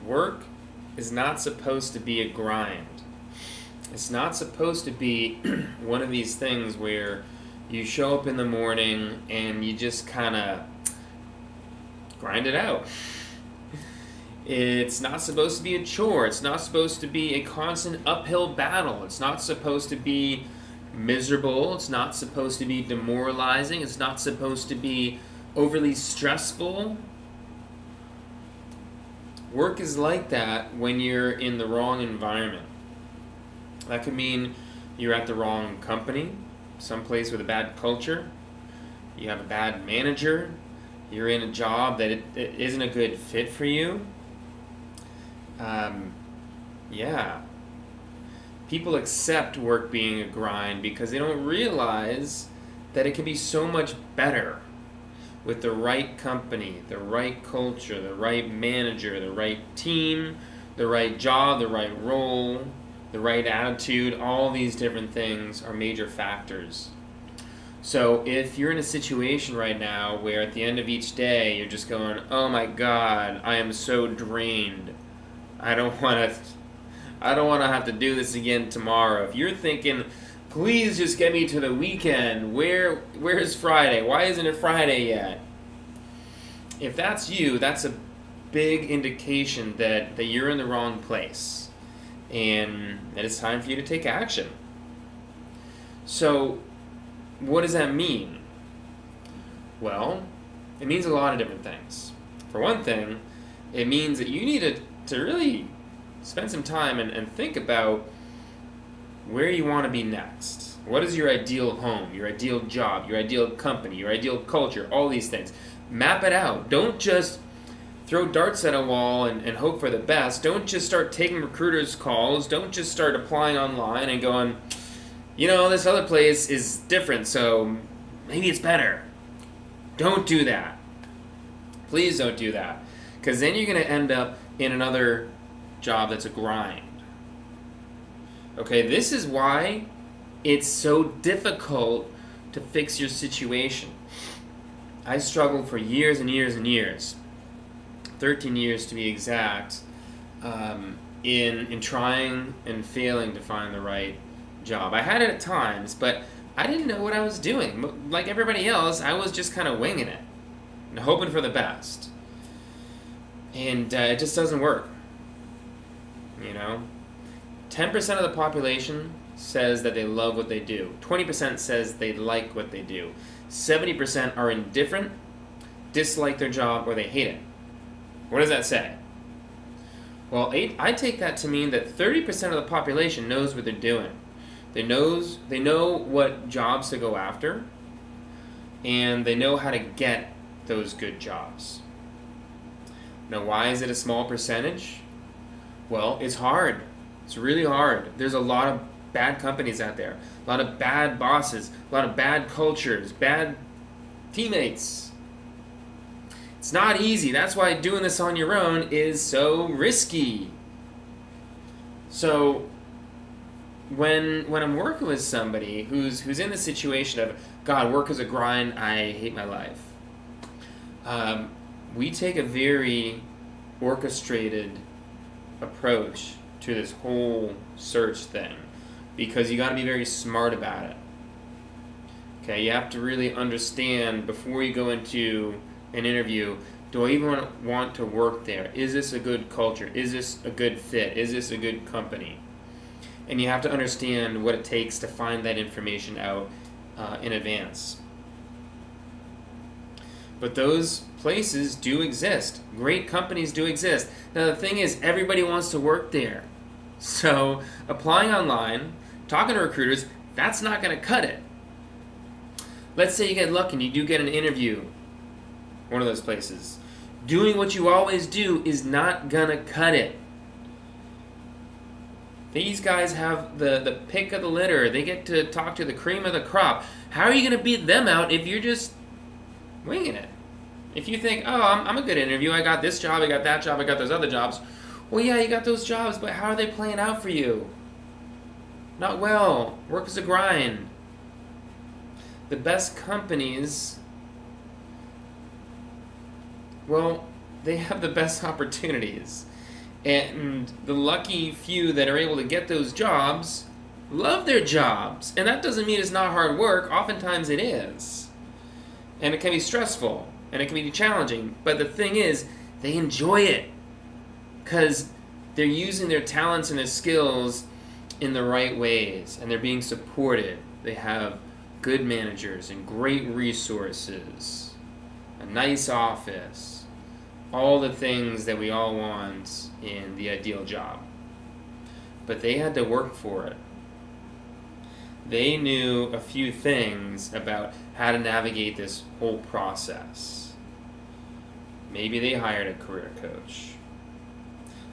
Work is not supposed to be a grind. It's not supposed to be one of these things where you show up in the morning and you just kind of grind it out. It's not supposed to be a chore. It's not supposed to be a constant uphill battle. It's not supposed to be miserable. It's not supposed to be demoralizing. It's not supposed to be overly stressful. Work is like that when you're in the wrong environment. That could mean you're at the wrong company, someplace with a bad culture. You have a bad manager. You're in a job that it isn't a good fit for you. Yeah. People accept work being a grind because they don't realize that it can be so much better with the right company, the right culture, the right manager, the right team, the right job, the right role, the right attitude. All these different things are major factors. So if you're in a situation right now where at the end of each day you're just going, oh my God, I am so drained. I don't want to have to do this again tomorrow. If you're thinking, please just get me to the weekend. Where's Friday? Why isn't it Friday yet? If that's you, that's a big indication that you're in the wrong place and that it's time for you to take action. So what does that mean? Well, it means a lot of different things. For one thing, it means that you need to really spend some time and think about where you want to be next. What is your ideal home, your ideal job, your ideal company, your ideal culture, all these things. Map it out. Don't just throw darts at a wall and hope for the best. Don't just start taking recruiters' calls. Don't just start applying online and going, this other place is different, so maybe it's better. Don't do that. Please don't do that. Because then you're going to end up in another job that's a grind. Okay, this is why it's so difficult to fix your situation. I struggled for years and years and years, 13 years to be exact, in trying and failing to find the right job. I had it at times, but I didn't know what I was doing. Like everybody else, I was just kind of winging it and hoping for the best. And it just doesn't work. 10% of the population says that they love what they do. 20% says they like what they do. 70% are indifferent, dislike their job, or they hate it. What does that say? Well, I take that to mean that 30% of the population knows what they're doing. They know what jobs to go after, and they know how to get those good jobs. Now, why is it a small percentage? Well, it's hard. It's really hard. There's a lot of bad companies out there, a lot of bad bosses, a lot of bad cultures, bad teammates. It's not easy. That's why doing this on your own is so risky. So when I'm working with somebody who's in the situation of, God, work is a grind, I hate my life, we take a very orchestrated approach to this whole search thing, because you got to be very smart about it. Okay, you have to really understand before you go into an interview, do I even want to work there? Is this a good culture? Is this a good fit? Is this a good company? And you have to understand what it takes to find that information out in advance. But those places do exist. Great companies do exist. Now the thing is, everybody wants to work there. So applying online, talking to recruiters, that's not going to cut it. Let's say you get lucky and you do get an interview, one of those places. Doing what you always do is not going to cut it. These guys have the pick of the litter. They get to talk to the cream of the crop. How are you going to beat them out if you're just winging it? If you think, oh, I'm a good interview, I got this job, I got that job, I got those other jobs. Well, yeah, you got those jobs, but how are they playing out for you? Not well. Work is a grind. The best companies, well, they have the best opportunities. And the lucky few that are able to get those jobs love their jobs. And that doesn't mean it's not hard work. Oftentimes it is. And it can be stressful. And it can be challenging. But the thing is, they enjoy it. Because they're using their talents and their skills in the right ways. And they're being supported. They have good managers and great resources. A nice office. All the things that we all want in the ideal job. But they had to work for it. They knew a few things about how to navigate this whole process. Maybe they hired a career coach.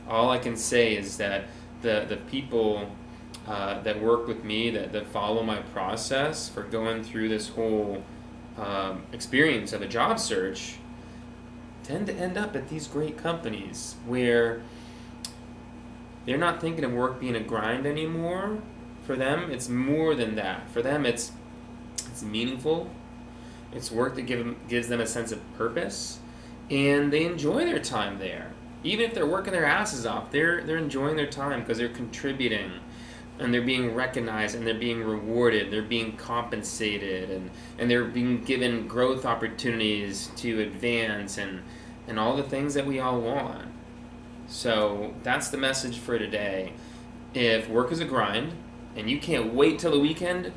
All I can say is that the people that work with me, that follow my process for going through this whole experience of a job search, tend to end up at these great companies where they're not thinking of work being a grind anymore. For them, it's more than that. For them, it's meaningful. It's work that gives them a sense of purpose, and they enjoy their time there. Even if they're working their asses off, they're enjoying their time because they're contributing, and they're being recognized, and they're being rewarded, they're being compensated, and they're being given growth opportunities to advance, and all the things that we all want. So that's the message for today. If work is a grind, and you can't wait till the weekend,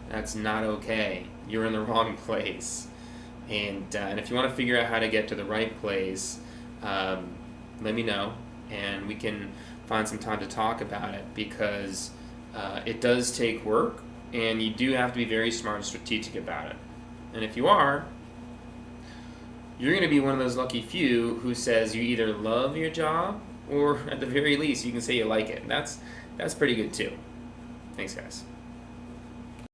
that's not okay. You're in the wrong place. And if you want to figure out how to get to the right place, let me know, and we can find some time to talk about it, because it does take work, and you do have to be very smart and strategic about it. And if you are, you're going to be one of those lucky few who says you either love your job, or at the very least you can say you like it. That's pretty good too. Thanks, guys.